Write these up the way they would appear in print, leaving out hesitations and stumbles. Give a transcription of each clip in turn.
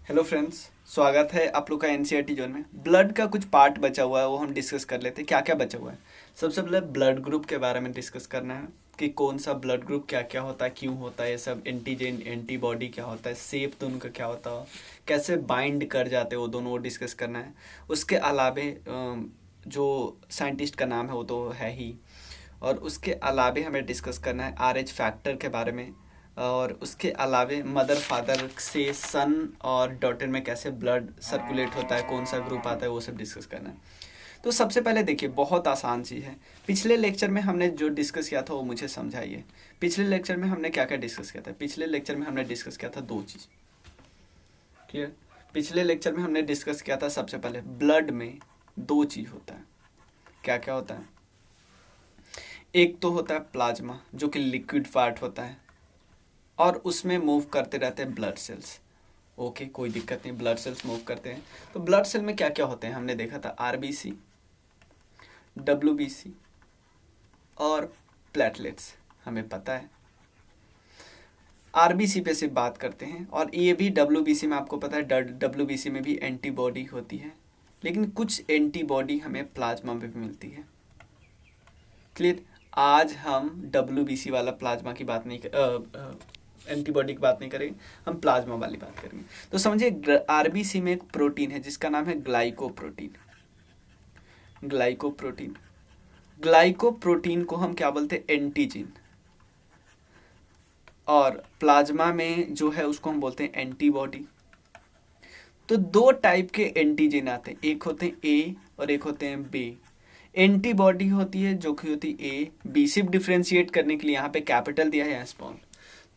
Hello friends, स्वागत है आप लोग का एनसीईआरटी जोन में। ब्लड का कुछ पार्ट बचा हुआ है, वो हम डिस्कस कर लेते हैं। क्या क्या बचा हुआ है? सबसे पहले ब्लड ग्रुप के बारे में डिस्कस करना है कि कौन सा ब्लड ग्रुप क्या क्या होता है, क्यों होता है, ये सब एंटीजन एंटीबॉडी क्या होता है, शेप तो उनका क्या होता है, कैसे बाइंड कर जाते हैं वो दोनों, वो डिस्कस करना है। उसके अलावे जो साइंटिस्ट का नाम है वो तो है ही, और उसके अलावे हमें डिस्कस करना है आरएच फैक्टर के बारे में। और उसके अलावे मदर फादर से सन और डॉटर में कैसे ब्लड सर्कुलेट होता है, कौन सा ग्रुप आता है, वो सब डिस्कस करना है। तो सबसे पहले देखिए, बहुत आसान चीज़ है। पिछले लेक्चर में हमने जो डिस्कस किया था वो मुझे समझाइए। पिछले लेक्चर में हमने क्या क्या डिस्कस किया था? पिछले लेक्चर में हमने डिस्कस किया था दो चीज़। क्लियर? पिछले लेक्चर में हमने डिस्कस किया था, सबसे पहले ब्लड में दो चीज़ होता है। क्या क्या होता है? एक तो होता है प्लाज्मा, जो कि लिक्विड पार्ट होता है और उसमें मूव करते रहते हैं ब्लड सेल्स। ओके, कोई दिक्कत नहीं, ब्लड सेल्स मूव करते हैं। तो ब्लड सेल में क्या क्या होते हैं हमने देखा था? आरबीसी, डब्ल्यूबीसी और प्लेटलेट्स, हमें पता है। आरबीसी पे सिर्फ बात करते हैं, और ये भी डब्ल्यूबीसी में आपको पता है, डब्ल्यूबीसी में भी एंटीबॉडी होती है, लेकिन कुछ एंटीबॉडी हमें प्लाज्मा में भी मिलती है। क्लियर? आज हम डब्ल्यूबीसी वाला प्लाज्मा की बात नहीं एंटीबॉडी की बात नहीं करेंगे, हम प्लाज्मा वाली बात करेंगे। तो समझिए, आरबीसी में एक प्रोटीन है जिसका नाम है ग्लाइकोप्रोटीन। ग्लाइकोप्रोटीन ग्लाइकोप्रोटीन को हम क्या बोलते हैं? एंटीजन। और प्लाज्मा में जो है उसको हम बोलते हैं एंटीबॉडी। तो दो टाइप के एंटीजन आते हैं, एक होते हैं ए और एक होते हैं बी। एंटीबॉडी होती है जो कि होती है ए बी, सिर्फ डिफ्रेंशिएट करने के लिए यहाँ पे कैपिटल दिया है, यहाँ स्मॉल।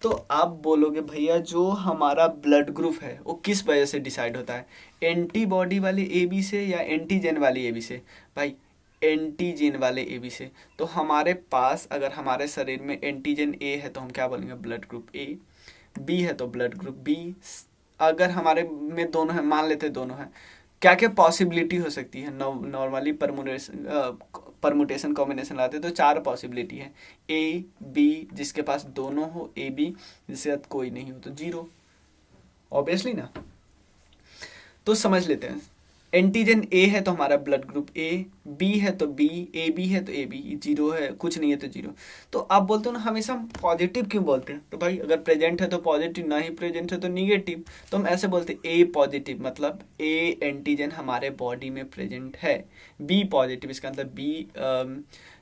तो आप बोलोगे भैया जो हमारा ब्लड ग्रुप है वो किस वजह से डिसाइड होता है? एंटीबॉडी वाले ए बी से या एंटीजन वाले ए बी से? भाई एंटीजन वाले ए बी से। तो हमारे पास अगर हमारे शरीर में एंटीजन ए है तो हम क्या बोलेंगे? Blood group A. बी है तो ब्लड ग्रुप बी। अगर हमारे में दोनों है, मान लेते दोनों है, क्या क्या पॉसिबिलिटी हो सकती है? नॉर्मली परमुटेशन कॉम्बिनेशन लाते तो चार पॉसिबिलिटी है। ए बी जिसके पास दोनों हो, ए बी जिसके साथ कोई नहीं हो तो जीरो, ऑब्वियसली ना। तो समझ लेते हैं, एंटीजन ए है तो हमारा ब्लड ग्रुप ए, बी है तो बी, ए बी है तो ए बी, जीरो है, कुछ नहीं है तो जीरो। तो आप बोलते हो ना हमेशा हम पॉजिटिव क्यों बोलते हैं? तो भाई अगर प्रेजेंट है तो पॉजिटिव, ना ही प्रेजेंट है तो निगेटिव। तो हम ऐसे बोलते हैं ए पॉजिटिव, मतलब ए एंटीजन हमारे बॉडी में प्रेजेंट है। बी पॉजिटिव, इसका मतलब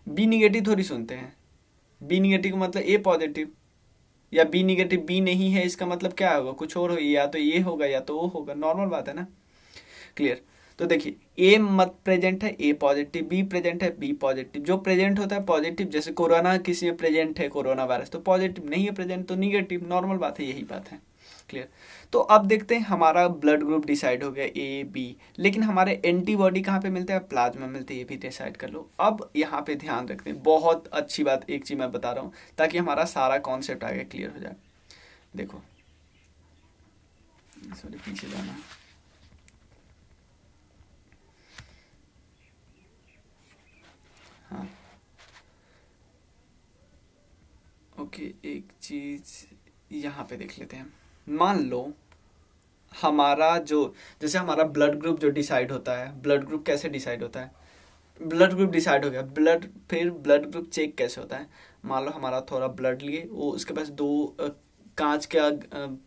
बी निगेटिव थोड़ी सुनते हैं। बी निगेटिव का मतलब ए पॉजिटिव, या बी निगेटिव बी नहीं है इसका मतलब क्या होगा? कुछ और हो, या तो ये होगा या तो वो होगा, नॉर्मल बात है ना। क्लियर? तो देखिए, ए मत प्रेजेंट है ए पॉजिटिव, बी प्रेजेंट है बी पॉजिटिव। जो प्रेजेंट होता है पॉजिटिव, जैसे कोरोना किसी में प्रेजेंट है कोरोना वायरस तो पॉजिटिव, नहीं है प्रेजेंट तो निगेटिव, नॉर्मल बात है, यही बात है। क्लियर? तो अब देखते हैं, हमारा ब्लड ग्रुप डिसाइड हो गया ए बी, लेकिन हमारे एंटीबॉडी कहाँ पे मिलते हैं? प्लाज्मा मिलते हैं, ये भी डिसाइड कर लो। अब यहाँ पे ध्यान रखते हैं, बहुत अच्छी बात, एक चीज मैं बता रहा हूँ ताकि हमारा सारा कॉन्सेप्ट आगे क्लियर हो जाए। देखो, सॉरी पीछे जाना है। हाँ, ओके, एक चीज यहाँ पे देख लेते हैं। मान लो हमारा जो, जैसे हमारा ब्लड ग्रुप जो डिसाइड होता है, ब्लड ग्रुप कैसे डिसाइड होता है? ब्लड ग्रुप डिसाइड हो गया, फिर ब्लड ग्रुप चेक कैसे होता है? मान लो हमारा थोड़ा ब्लड लिए, वो उसके पास दो कांच का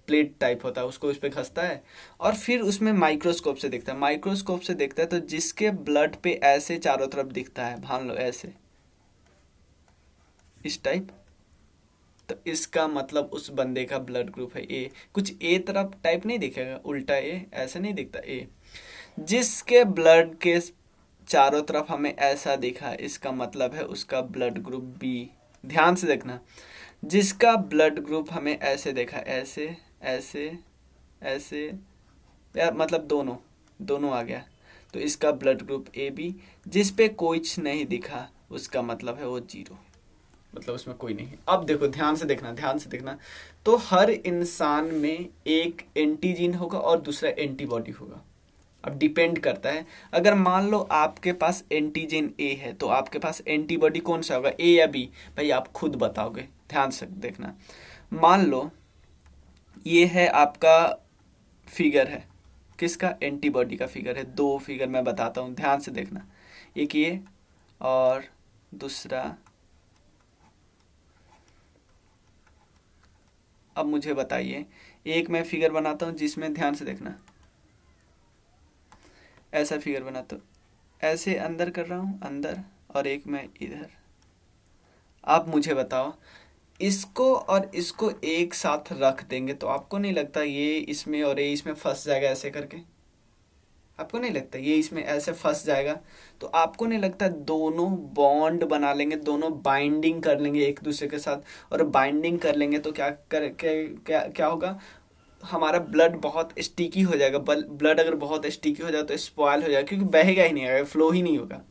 प्लेट टाइप होता है, उसको उस पर घसता है और फिर उसमें माइक्रोस्कोप से देखता है। माइक्रोस्कोप से देखता है तो जिसके ब्लड पे ऐसे चारों तरफ दिखता है, मान लो ऐसे, इस टाइप, तो इसका मतलब उस बंदे का ब्लड ग्रुप है ए। कुछ ए तरफ टाइप नहीं दिखेगा, उल्टा ए, ऐसे नहीं दिखता ए। जिसके ब्लड के चारों तरफ हमें ऐसा दिखा, इसका मतलब है उसका ब्लड ग्रुप बी। ध्यान से देखना, जिसका ब्लड ग्रुप हमें ऐसे देखा, ऐसे ऐसे ऐसे, या मतलब दोनों दोनों आ गया, तो इसका ब्लड ग्रुप ए बी। जिस पे कुछ नहीं दिखा उसका मतलब है वो जीरो, मतलब उसमें कोई नहीं। अब देखो, ध्यान से देखना, ध्यान से देखना। तो हर इंसान में एक एंटीजन होगा और दूसरा एंटीबॉडी होगा। अब डिपेंड करता है, अगर मान लो आपके पास एंटीजन ए है तो आपके पास एंटीबॉडी कौन सा होगा, ए या बी? भाई आप खुद बताओगे, ध्यान से देखना। मान लो ये है आपका फिगर है, किसका, एंटीबॉडी का फिगर है। दो फिगर मैं बताता हूँ, ध्यान से देखना, एक ये और दूसरा। अब मुझे बताइए, एक मैं फिगर बनाता हूँ जिसमें, ध्यान से देखना, ऐसा फिगर बनाता हूँ, ऐसे अंदर कर रहा हूँ अंदर, और एक मैं इधर। आप मुझे बताओ, इसको और इसको एक साथ रख देंगे तो आपको नहीं लगता ये इसमें और ये इसमें फंस जाएगा ऐसे करके? आपको नहीं लगता ये इसमें ऐसे फंस जाएगा? तो आपको नहीं लगता दोनों बॉन्ड बना लेंगे, दोनों बाइंडिंग कर लेंगे एक दूसरे के साथ, और बाइंडिंग कर लेंगे तो क्या होगा, हमारा ब्लड बहुत स्टिकी हो जाएगा। ब्लड अगर बहुत स्टिकी हो जाए तो स्पॉयल हो जाएगा, क्योंकि बहेगा ही नहीं, आएगा, फ्लो ही नहीं होगा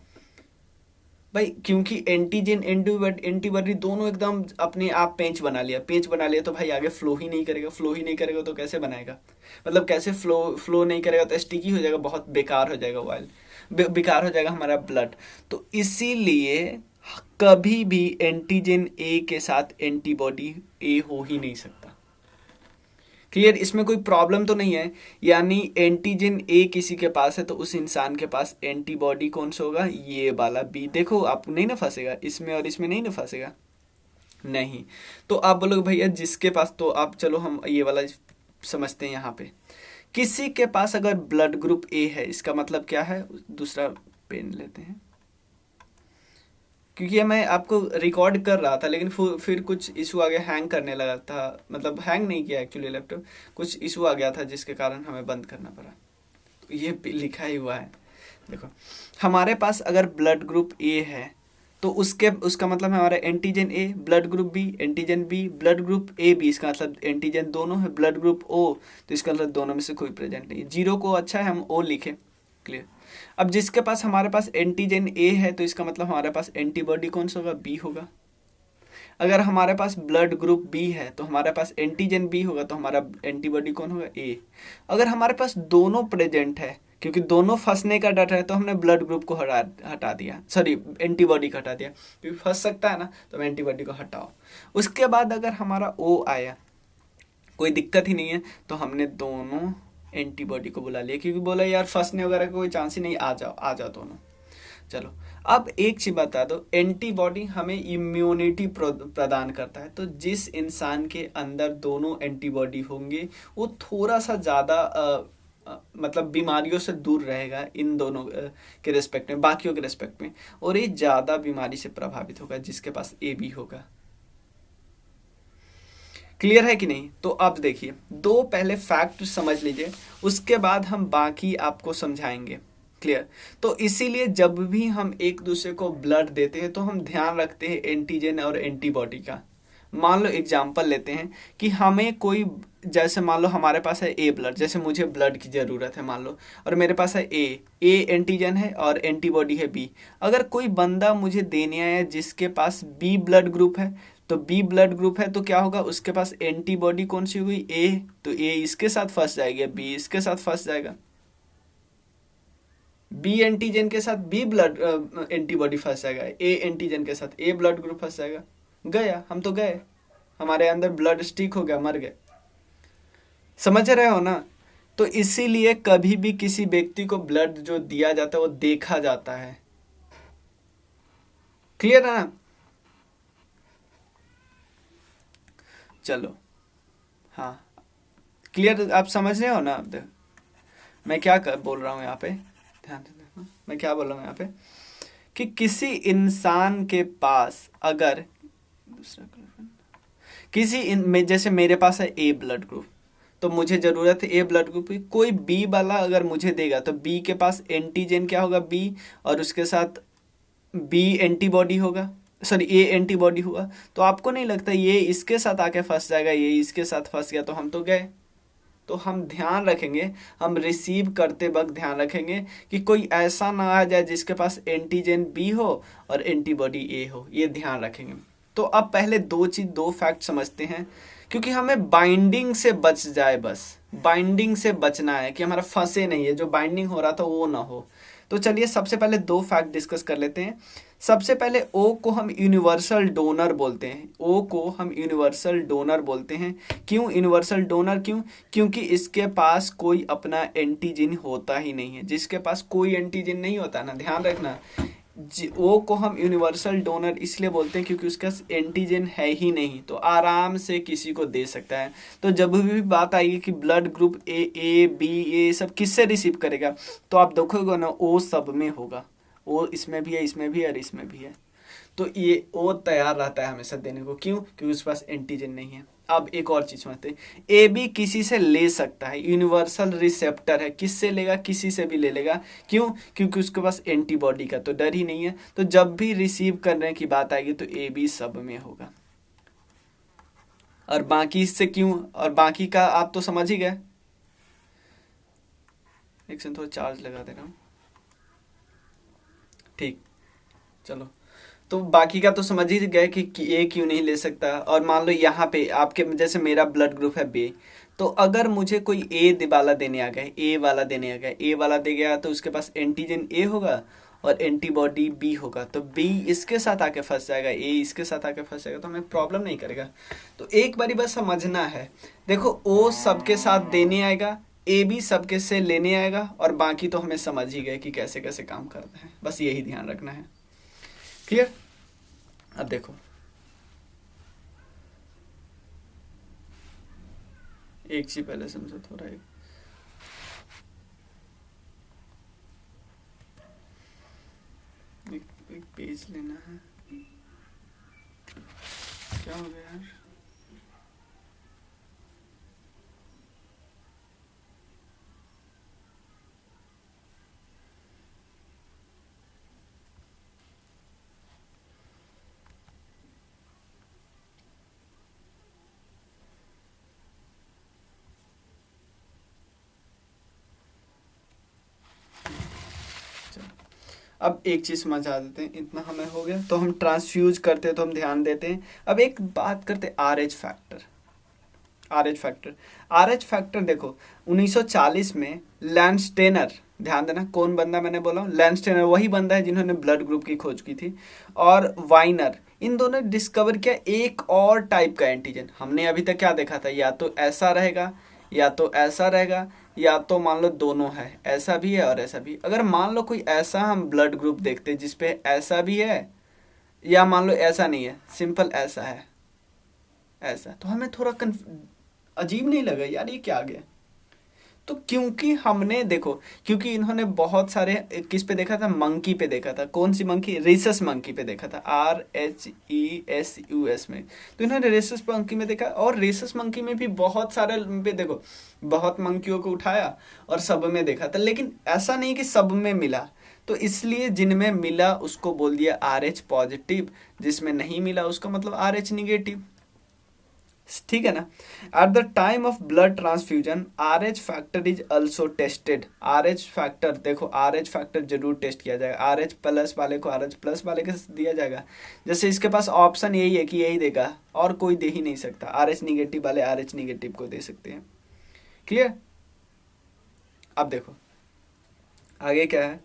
भाई, क्योंकि एंटीजन एंटीबॉडी दोनों एकदम अपने आप पेंच बना लिया तो भाई आगे फ्लो ही नहीं करेगा। फ्लो ही नहीं करेगा तो कैसे बनाएगा, मतलब कैसे फ्लो नहीं करेगा तो स्टिकी हो जाएगा, बहुत बेकार हो जाएगा ऑयल, बेकार हो जाएगा हमारा ब्लड। तो इसीलिए कभी भी एंटीजन ए के साथ एंटीबॉडी ए हो ही नहीं सकता। क्लियर, इसमें कोई प्रॉब्लम तो नहीं है। यानी एंटीजन ए किसी के पास है तो उस इंसान के पास एंटीबॉडी कौन सा होगा, ये वाला बी। देखो आप नहीं ना फंसेगा इसमें और इसमें, नहीं ना फंसेगा, नहीं। तो आप बोलोगे भैया जिसके पास, तो आप चलो हम ये वाला समझते हैं। यहाँ पे किसी के पास अगर ब्लड ग्रुप ए है, इसका मतलब क्या है, दूसरा पेन लेते हैं, क्योंकि मैं आपको रिकॉर्ड कर रहा था लेकिन फिर कुछ इशू आ गया, हैंग करने लगा था, मतलब हैंग नहीं किया एक्चुअली लैपटॉप, कुछ इशू आ गया था जिसके कारण हमें बंद करना पड़ा। तो ये लिखा ही हुआ है, देखो हमारे पास अगर ब्लड ग्रुप ए है तो उसका मतलब हमारा antigen A, blood group B, antigen B, blood group A B, इसका मतलब एंटीजन दोनों है। ब्लड ग्रुप ओ, तो इसका मतलब दोनों में से कोई प्रेजेंट नहीं है। जीरो को अच्छा है हम ओ लिखे, क्लियर। अब जिसके पास हमारे पास एंटीजन ए है तो इसका मतलब हमारे पास एंटीबॉडी कौन सा होगा, बी होगा। अगर हमारे पास ब्लड ग्रुप बी है तो हमारे पास एंटीजन बी होगा, तो हमारा एंटीबॉडी कौन होगा, ए। अगर हमारे पास दोनों प्रेजेंट है, क्योंकि दोनों फंसने का डर है, तो हमने ब्लड ग्रुप को हटा दिया, सॉरी एंटीबॉडी को हटा दिया, क्योंकि फंस सकता है ना, तो हम एंटीबॉडी को हटाओ। उसके बाद अगर हमारा ओ आया, कोई दिक्कत ही नहीं है, तो हमने दोनों एंटीबॉडी को बुला लिया, क्योंकि बोला यार फंसने वगैरह का कोई चांस ही नहीं, आ जाओ दोनों। चलो अब एक चीज बता दो, एंटीबॉडी हमें इम्यूनिटी प्रदान करता है। तो जिस इंसान के अंदर दोनों एंटीबॉडी होंगे वो थोड़ा सा ज़्यादा मतलब बीमारियों से दूर रहेगा, इन दोनों के रिस्पेक्ट में, बाकियों के रिस्पेक्ट में, और ये ज़्यादा बीमारी से प्रभावित होगा जिसके पास ए बी होगा। क्लियर है कि नहीं? तो अब देखिए, दो पहले फैक्ट समझ लीजिए, उसके बाद हम बाकी आपको समझाएंगे। क्लियर? तो इसीलिए जब भी हम एक दूसरे को ब्लड देते हैं तो हम ध्यान रखते हैं एंटीजन और एंटीबॉडी का। मान लो एग्जांपल लेते हैं कि हमें कोई, जैसे मान लो हमारे पास है ए ब्लड, जैसे मुझे ब्लड की ज़रूरत है मान लो, और मेरे पास है ए एंटीजन है और एंटीबॉडी है बी। अगर कोई बंदा मुझे देने आया जिसके पास बी ब्लड ग्रुप है, तो बी ब्लड ग्रुप है, तो क्या होगा, उसके पास एंटीबॉडी कौन सी हुई, ए, तो ए इसके साथ फंस जाएगी, बी इसके साथ फंस जाएगा। बी एंटीजन के साथ बी ब्लड एंटीबॉडी फंस जाएगा, ए एंटीजन के साथ ए ब्लड ग्रुप फंस जाएगा। गया, हम तो गए, हमारे अंदर ब्लड स्टिक हो गया, मर गए। समझ रहे हो ना? तो इसीलिए कभी भी किसी व्यक्ति को ब्लड जो दिया जाता है वो देखा जाता है। क्लियर है ना? चलो, हाँ क्लियर, आप समझ रहे हो ना? अब मैं क्या बोल रहा हूँ यहाँ पे, ध्यान से देखो मैं क्या बोल रहा हूँ यहाँ पे, कि किसी इंसान के पास अगर दूसरा में, जैसे मेरे पास है ए ब्लड ग्रुप, तो मुझे ज़रूरत है ए ब्लड ग्रुप की, कोई बी वाला अगर मुझे देगा तो बी के पास एंटीजन क्या होगा, बी, और उसके साथ बी एंटीबॉडी होगा, सॉरी ए एंटीबॉडी हुआ। तो आपको नहीं लगता ये इसके साथ आके फंस जाएगा, ये इसके साथ फंस गया तो हम तो गए। तो हम ध्यान रखेंगे, हम रिसीव करते वक्त ध्यान रखेंगे कि कोई ऐसा ना आ जाए जिसके पास एंटीजन बी हो और एंटीबॉडी ए हो, ये ध्यान रखेंगे। तो अब पहले दो फैक्ट समझते हैं, क्योंकि हमें बाइंडिंग से बच जाए, बस बाइंडिंग से बचना है कि हमारा फंसे नहीं है, जो बाइंडिंग हो रहा था वो ना हो। तो चलिए सबसे पहले दो फैक्ट डिस्कस कर लेते हैं। सबसे पहले ओ को हम यूनिवर्सल डोनर बोलते हैं। ओ को हम यूनिवर्सल डोनर बोलते हैं। क्यों यूनिवर्सल डोनर? क्योंकि इसके पास कोई अपना एंटीजन होता ही नहीं है। जिसके पास कोई एंटीजन नहीं होता ना, ध्यान रखना, ओ को हम यूनिवर्सल डोनर इसलिए बोलते हैं क्योंकि उसका एंटीजन है ही नहीं, तो आराम से किसी को दे सकता है। तो जब भी बात आएगी कि ब्लड ग्रुप ए बी ये सब किससे रिसीव करेगा, तो आप देखोगे ना ओ सब में होगा। ओ इसमें भी है, इसमें भी है और इसमें भी है। तो ये ओ तैयार रहता है हमेशा देने को। क्यों? क्योंकि उसके पास एंटीजन नहीं है। अब एक और चीज समझते हैं, ए बी किसी से ले सकता है, यूनिवर्सल रिसेप्टर है, किससे लेगा? किसी से भी ले लेगा। क्यों? क्योंकि उसके पास एंटीबॉडी का तो डर ही नहीं है। तो जब भी रिसीव करने की बात आएगी तो ए बी सब में होगा। और बाकी इससे क्यों, और बाकी का आप तो समझ ही गए। एक सेकंड थोड़ा चार्ज लगा दे रहा हूँ। ठीक, चलो। तो बाकी का तो समझ ही गए कि ए क्यों नहीं ले सकता। और मान लो यहाँ पे आपके, जैसे मेरा ब्लड ग्रुप है बी, तो अगर मुझे कोई ए वाला देने आ गया, ए वाला देने आ गया, ए वाला दे गया, तो उसके पास एंटीजन ए होगा और एंटीबॉडी बी होगा। तो बी इसके साथ आके फंस जाएगा, ए इसके साथ आके फंस जाएगा, तो हमें प्रॉब्लम नहीं करेगा। तो एक बारी बस समझना है। देखो ओ सबके साथ देने आएगा, ए भी सबके से लेने आएगा, और बाकी तो हमें समझ ही गए कि कैसे कैसे काम करता है। बस यही ध्यान रखना है। क्लियर? अब देखो, एक चीज पहले समझो थोड़ा। एक पेज लेना है। क्या हो गया यार? अब एक चीज समझा देते हैं, इतना हमें हो गया। तो हम ट्रांसफ्यूज करते हैं तो हम ध्यान देते हैं। अब एक बात करते हैं R H factor. R H factor देखो 1940 में लैंडस्टेनर, ध्यान देना कौन बंदा मैंने बोला, लैंडस्टेनर वही बंदा है जिन्होंने ब्लड ग्रुप की खोज की थी, और वाइनर, इन दोनों ने डिस्कवर किया एक और टाइप का एंटीजन। हमने अभी तक क्या देखा था, या तो ऐसा रहेगा या तो ऐसा रहेगा, या तो मान लो दोनों है, ऐसा भी है और ऐसा भी। अगर मान लो कोई ऐसा हम ब्लड ग्रुप देखते हैं जिसपे ऐसा भी है, या मान लो ऐसा नहीं है, सिंपल ऐसा है, ऐसा, तो हमें थोड़ा अजीब नहीं लगा यार ये क्या आ गया। तो क्योंकि हमने देखो, क्योंकि इन्होंने बहुत सारे किस पे देखा था, मंकी पे देखा था। कौन सी मंकी? रेसस मंकी पे देखा था, RHESUS में। तो इन्होंने रेसस मंकी में देखा, और रेसस मंकी में भी बहुत सारे पे देखो, बहुत मंकियों को उठाया और सब में देखा था, लेकिन ऐसा नहीं कि सब में मिला। तो इसलिए जिनमें मिला उसको बोल दिया RH पॉजिटिव, जिसमें नहीं मिला उसका मतलब RH निगेटिव। ठीक है ना? At the time of blood transfusion RH factor is also tested. RH factor देखो, RH फैक्टर जरूर टेस्ट किया जाएगा। RH प्लस वाले को RH प्लस वाले को दिया जाएगा। जैसे इसके पास ऑप्शन यही है कि यही देगा, और कोई दे ही नहीं सकता। RH निगेटिव वाले RH निगेटिव को दे सकते हैं। क्लियर? अब देखो आगे क्या है।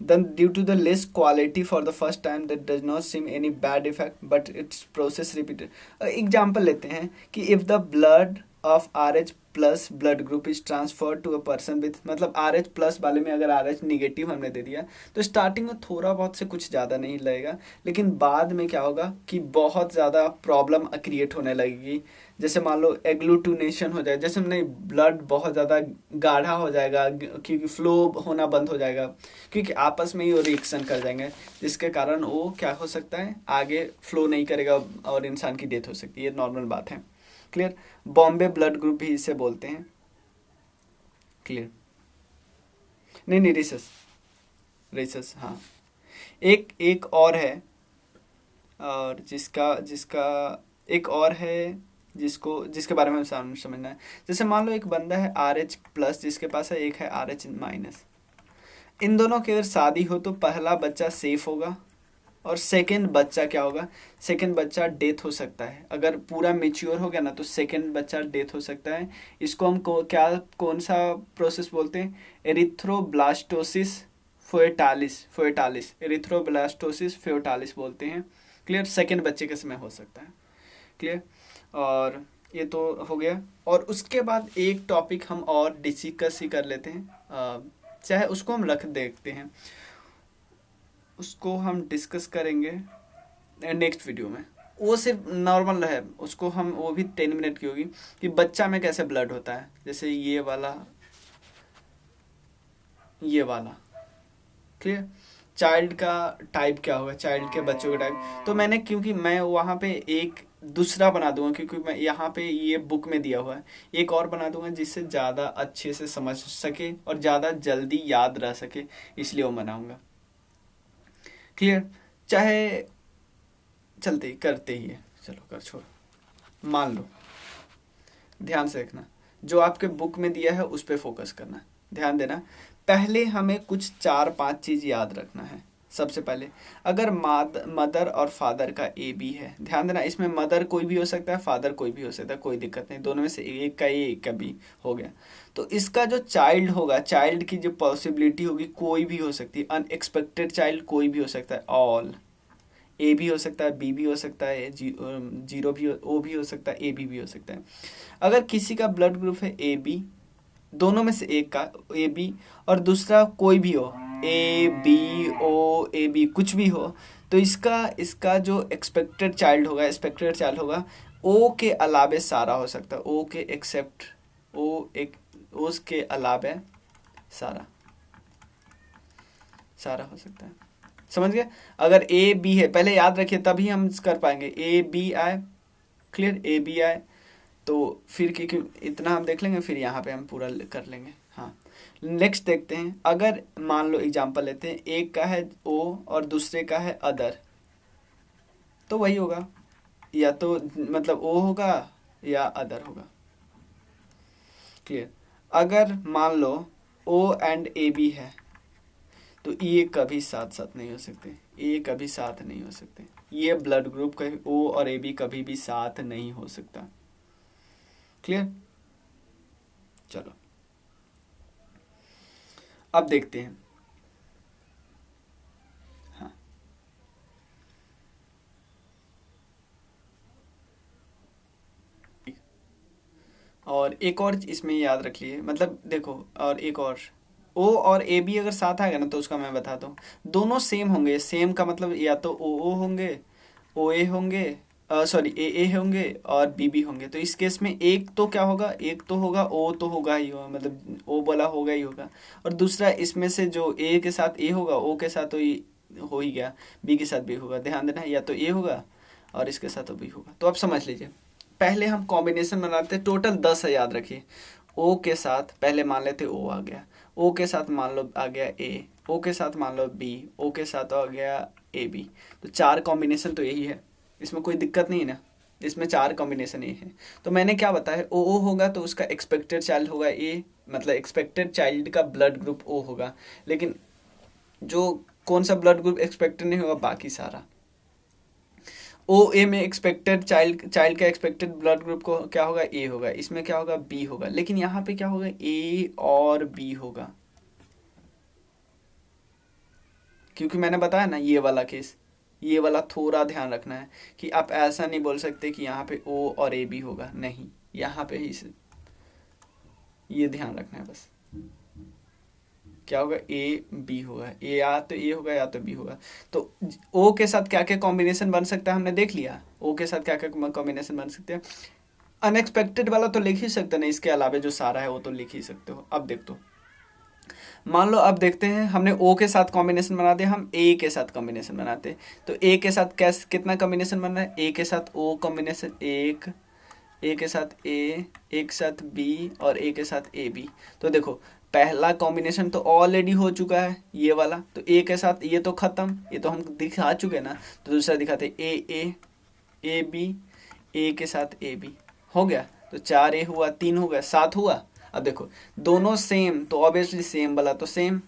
Then due to the less quality for the first time that does not seem any bad effect but its process repeated। Example लेते हैं कि if the blood of RH plus blood group is transfer to a person with, मतलब RH plus वाले में अगर RH negative हमने दे दिया तो स्टार्टिंग में थोड़ा बहुत से कुछ ज़्यादा नहीं लगेगा, लेकिन बाद में क्या होगा कि बहुत ज़्यादा प्रॉब्लम क्रिएट होने लगेगी। जैसे मान लो एग्लूटिनेशन हो जाए, जैसे नहीं ब्लड बहुत ज़्यादा गाढ़ा हो जाएगा क्योंकि फ्लो होना बंद हो जाएगा, क्योंकि आपस में ही वो रिएक्शन कर जाएंगे, जिसके कारण वो क्या हो सकता है आगे फ्लो नहीं करेगा और इंसान की डेथ हो सकती है। ये नॉर्मल बात है। क्लियर? बॉम्बे ब्लड ग्रुप भी इसे बोलते हैं। क्लियर? नहीं रेसस, रेसस हाँ। एक और है, और जिसका एक और है जिसके बारे में हम समझना है। जैसे मान लो एक बंदा है RH प्लस जिसके पास है, एक है RH माइनस। इन दोनों की अगर शादी हो तो पहला बच्चा सेफ होगा और सेकंड बच्चा क्या होगा, सेकंड बच्चा डेथ हो सकता है। अगर पूरा मेच्योर हो गया ना तो सेकंड बच्चा डेथ हो सकता है। इसको हम कौन सा प्रोसेस बोलते हैं, एरिथ्रोब्लास्टोसिस फोएटालिस एरिथ्रोब्लास्टोसिस फोएटालिस बोलते हैं। क्लियर, सेकंड बच्चे के समय हो सकता है। क्लियर, और ये तो हो गया। और उसके बाद एक टॉपिक हम और डिस्कस ही कर लेते हैं, चाहे उसको हम रख देखते हैं, उसको हम डिस्कस करेंगे नेक्स्ट वीडियो में। वो सिर्फ नॉर्मल है, उसको हम, वो भी 10 मिनट की होगी, कि बच्चा में कैसे ब्लड होता है, जैसे ये वाला, ये वाला। क्लियर, चाइल्ड का टाइप क्या होगा, चाइल्ड के बच्चों का टाइप। तो मैंने, क्योंकि मैं वहाँ पे एक दूसरा बना दूंगा, क्योंकि मैं यहाँ पे ये बुक में दिया हुआ है, एक और बना दूंगा जिससे ज़्यादा अच्छे से समझ सके और ज़्यादा जल्दी याद रह सके, इसलिए वो बनाऊंगा। क्लियर, चाहे चलते ही करते ही है, चलो कर छोड़। मान लो, ध्यान से देखना, जो आपके बुक में दिया है उस पर फोकस करना, ध्यान देना। पहले हमें कुछ 4-5 चीज़ याद रखना है। सबसे पहले, अगर मदर और फादर का ए बी है, ध्यान देना, इसमें मदर कोई भी हो सकता है, फादर कोई भी हो सकता है, कोई दिक्कत नहीं, दोनों में से एक का ए एक का बी हो गया। तो इसका जो चाइल्ड होगा, चाइल्ड की जो पॉसिबिलिटी होगी कोई भी हो सकती है, अनएक्सपेक्टेड चाइल्ड कोई भी हो सकता है, ऑल, ए भी हो सकता है, बी भी हो सकता है, जीरो भी, ओ भी हो सकता है, ए भी हो सकता है। अगर किसी का ब्लड ग्रुप है ए बी, दोनों में से एक का ए बी और दूसरा कोई भी हो, A B O A B कुछ भी हो, तो इसका जो एक्सपेक्टेड चाइल्ड होगा ओ के अलावे सारा हो सकता है, ओ के एक्सेप्ट ओ एक उसके अलावे सारा हो सकता है। समझ गए, अगर ए बी है, पहले याद रखिए तभी हम कर पाएंगे, ए बी आए, क्लियर, ए बी आए तो फिर क्योंकि इतना हम देख लेंगे, फिर यहाँ पे हम पूरा कर लेंगे। हाँ, नेक्स्ट देखते हैं, अगर मान लो एग्जांपल लेते हैं, एक का है ओ और दूसरे का है अदर, तो वही होगा, या तो मतलब ओ होगा या अदर होगा। क्लियर, अगर मान लो ओ एंड ए बी है तो ये कभी साथ साथ नहीं हो सकते, ये कभी साथ नहीं हो सकते, ये ब्लड ग्रुप का ओ और ए बी कभी भी साथ नहीं हो सकता। क्लियर, चलो अब देखते हैं। हाँ, और एक और इसमें याद रख लिए, मतलब देखो, और एक और, ओ और ए बी अगर साथ आएगा ना तो उसका मैं बताता हूँ, दोनों सेम होंगे। सेम का मतलब या तो ओ होंगे, ओ ए होंगे, सॉरी ए होंगे और बी बी होंगे। तो इस केस में एक तो क्या होगा, एक तो होगा ओ, तो होगा ही होगा, मतलब ओ वाला होगा ही होगा, और दूसरा इसमें से जो ए के साथ ए होगा, ओ के साथ तो हो ही गया, बी के साथ बी होगा। ध्यान देना, या तो ए होगा और इसके साथ तो बी होगा। तो अब समझ लीजिए, पहले हम कॉम्बिनेशन बनाते हैं, टोटल 10 है, याद रखिए। ओ के साथ पहले मान लेते ओ आ गया, ओ के साथ मान लो आ गया ए, ओ के साथ मान लो बी, ओ के साथ आ गया ए बी। तो 4 कॉम्बिनेशन तो यही है, इसमें कोई दिक्कत नहीं है ना, इसमें 4 कॉम्बिनेशन ये है। तो मैंने क्या बताया, ओ होगा तो उसका एक्सपेक्टेड चाइल्ड होगा ए, मतलब एक्सपेक्टेड चाइल्ड का ब्लड ग्रुप ओ होगा, लेकिन जो कौन सा ब्लड ग्रुप एक्सपेक्टेड नहीं होगा, बाकी सारा। ओ ए में एक्सपेक्टेड चाइल्ड का एक्सपेक्टेड ब्लड ग्रुप को क्या होगा, ए होगा, इसमें क्या होगा, बी होगा, लेकिन यहाँ पे क्या होगा, ए और बी होगा, क्योंकि मैंने बताया ना ये वाला केस, ये वाला थोड़ा ध्यान रखना है कि आप ऐसा नहीं बोल सकते कि यहाँ पे ओ और ए बी होगा, नहीं, यहाँ पे ही से ये ध्यान रखना है बस। क्या होगा, ए बी होगा, ए या तो ए होगा या तो बी होगा। तो ओ के साथ क्या क्या कॉम्बिनेशन बन सकता है हमने देख लिया, ओ के साथ क्या क्या कॉम्बिनेशन बन सकते हैं। अनएक्सपेक्टेड वाला तो लिख ही सकते नहीं, इसके अलावा जो सारा है वो तो लिख ही सकते हो। अब देख, तो मान लो, अब देखते हैं, हमने ओ के साथ कॉम्बिनेशन बना दिया, हम ए के साथ कॉम्बिनेशन बनाते हैं। तो ए के साथ कैसे, कितना कॉम्बिनेशन बन रहा है, ए के साथ ओ कॉम्बिनेशन एक, ए के साथ ए, एक साथ बी और ए के साथ ए बी। तो देखो, पहला कॉम्बिनेशन तो ऑलरेडी हो चुका है ये वाला, तो ए के साथ ये तो खत्म, ये तो हम दिखा चुके ना। तो दूसरा दिखाते, ए बी, ए के साथ ए बी हो गया, तो 4 ए हुआ, 3 हो गया, 7 हुआ। अब देखो, दोनों सेम तो ऑब्वियसली सेम वाला तो सेम,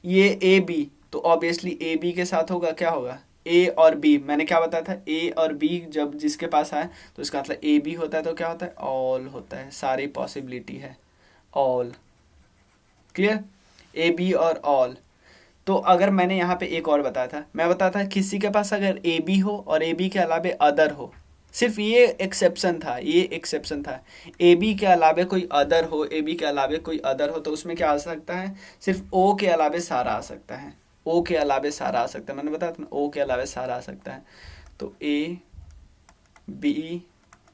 ये ए बी तो ऑब्वियसली ए बी के साथ होगा, क्या होगा, ए और बी। मैंने क्या बताया था, ए और बी जब जिसके पास आए तो इसका मतलब ए बी होता है, तो क्या होता है, ऑल होता है, सारी पॉसिबिलिटी है, ऑल। क्लियर, ए बी और ऑल। तो अगर मैंने यहाँ पे एक और बताया था, मैं बताया था किसी के पास अगर ए बी हो और ए बी के अलावे अदर हो, सिर्फ ये एक्सेप्शन था, ये एक्सेप्शन था, ए बी के अलावे कोई अदर हो, ए बी के अलावे कोई अदर हो, तो उसमें क्या आ सकता है, सिर्फ ओ के अलावे सारा आ सकता है, ओ के अलावे सारा आ सकता है, मैंने बताया था ना, ओ के अलावे सारा आ सकता है। तो ए बी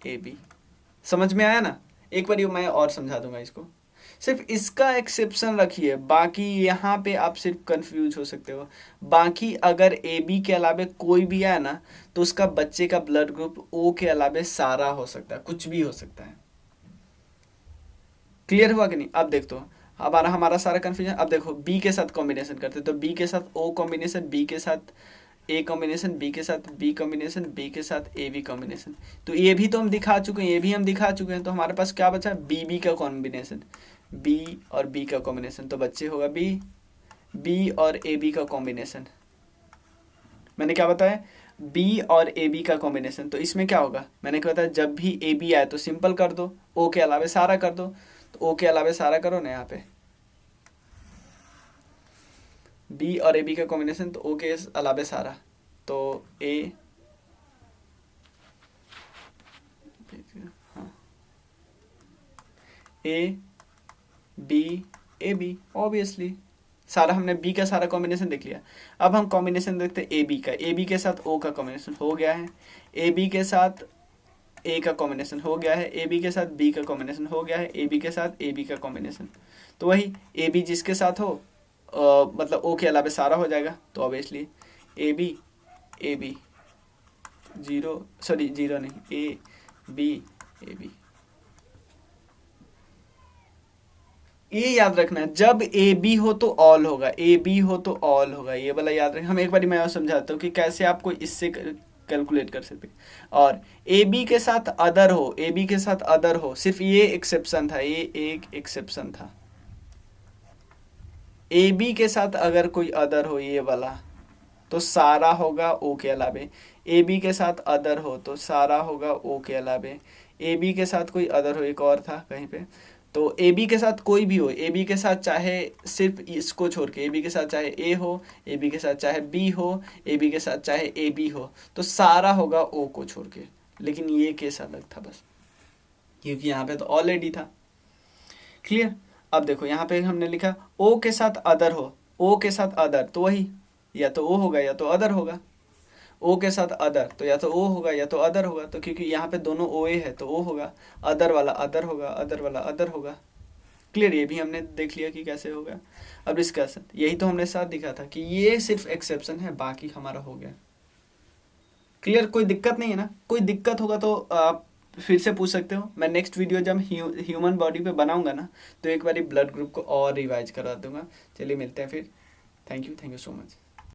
ए बी, समझ में आया ना। एक बार मैं और समझा दूंगा इसको, सिर्फ इसका एक्सेप्शन रखिए, बाकी यहाँ पे आप सिर्फ कंफ्यूज हो सकते हो। बाकी अगर ए बी के अलावे कोई भी है ना, तो उसका बच्चे का ब्लड ग्रुप ओ के अलावे सारा हो सकता है, कुछ भी हो सकता है। क्लियर हुआ कि नहीं। अब देख, तो हमारा सारा कंफ्यूजन। अब देखो बी के साथ कॉम्बिनेशन करते, तो बी के साथ ओ कॉम्बिनेशन, बी के साथ ए कॉम्बिनेशन, बी के साथ बी कॉम्बिनेशन, बी के साथ ए बी कॉम्बिनेशन। तो ये भी तो हम दिखा चुके हैं, ये भी हम दिखा चुके हैं, तो हमारे पास क्या बचा, बी बी का कॉम्बिनेशन, बी और बी का कॉम्बिनेशन, तो बच्चे होगा बी, बी और ए बी का कॉम्बिनेशन। मैंने क्या बताया, बी और ए बी का कॉम्बिनेशन। तो इसमें क्या होगा, मैंने क्या बताया, जब भी ए बी आए तो सिंपल कर दो, ओ के अलावे सारा कर दो, तो ओ के अलावे सारा करो ना यहाँ पे, बी और ए बी का कॉम्बिनेशन, तो ओ के अलावे सारा, तो ए, हाँ, A B A B, obviously सारा हमने बी का सारा कॉम्बिनेशन देख लिया। अब हम कॉम्बिनेशन देखते हैं ए बी का, ए बी के साथ ओ का कॉम्बिनेशन हो गया है, ए बी के साथ ए का कॉम्बिनेशन हो गया है, ए बी के साथ बी का कॉम्बिनेशन हो गया है, ए बी के साथ ए बी का कॉम्बिनेशन। तो वही ए बी जिसके साथ हो मतलब ओ के अलावे सारा हो जाएगा, तो obviously A B zero, sorry zero नहीं, ए बी। ये याद रखना है, जब ए बी हो तो ऑल होगा, ए बी हो तो ऑल होगा, ये वाला याद रखना। हम एक बार मैं और समझाता हूँ कि कैसे आपको इससे कैलकुलेट कर सकते। और ए बी के साथ अदर हो, ए बी के साथ अदर हो, सिर्फ ये एक्सेप्शन था, ये एक एक्सेप्शन था। ए बी के साथ अगर कोई अदर हो, ये वाला, तो सारा होगा ओ के अलावे। ए बी के साथ अदर हो तो सारा होगा ओ के अलावे। ए बी के साथ कोई अदर हो, एक और था कहीं पे, तो ए बी के साथ कोई भी हो, ए बी के साथ चाहे सिर्फ इसको छोड़ के, ए बी के साथ चाहे ए हो, ए बी के साथ चाहे बी हो, ए बी के साथ चाहे ए बी हो, तो सारा होगा ओ को छोड़ के। लेकिन ये केस अलग था बस, क्योंकि यहाँ पे तो ऑलरेडी था। क्लियर। अब देखो यहाँ पे हमने लिखा ओ के साथ अदर हो, ओ के साथ अदर, तो वही या तो ओ होगा या तो अदर होगा। ओ के साथ अदर, तो या तो ओ होगा या तो अदर होगा, तो क्योंकि यहाँ पे दोनों ओ ए है तो ओ होगा, अदर वाला अदर होगा, अदर वाला अदर होगा। क्लियर, ये भी हमने देख लिया कि कैसे होगा। अब इसका साथ यही तो हमने साथ दिखा था कि ये सिर्फ एक्सेप्शन है, बाकी हमारा हो गया। क्लियर, कोई दिक्कत नहीं है ना। कोई दिक्कत होगा तो आप फिर से पूछ सकते हो। मैं नेक्स्ट वीडियो जब ह्यूमन बॉडी पे बनाऊंगा ना, तो एक बार ब्लड ग्रुप को और रिवाइज करा दूंगा। चलिए मिलते हैं फिर। Thank you so much.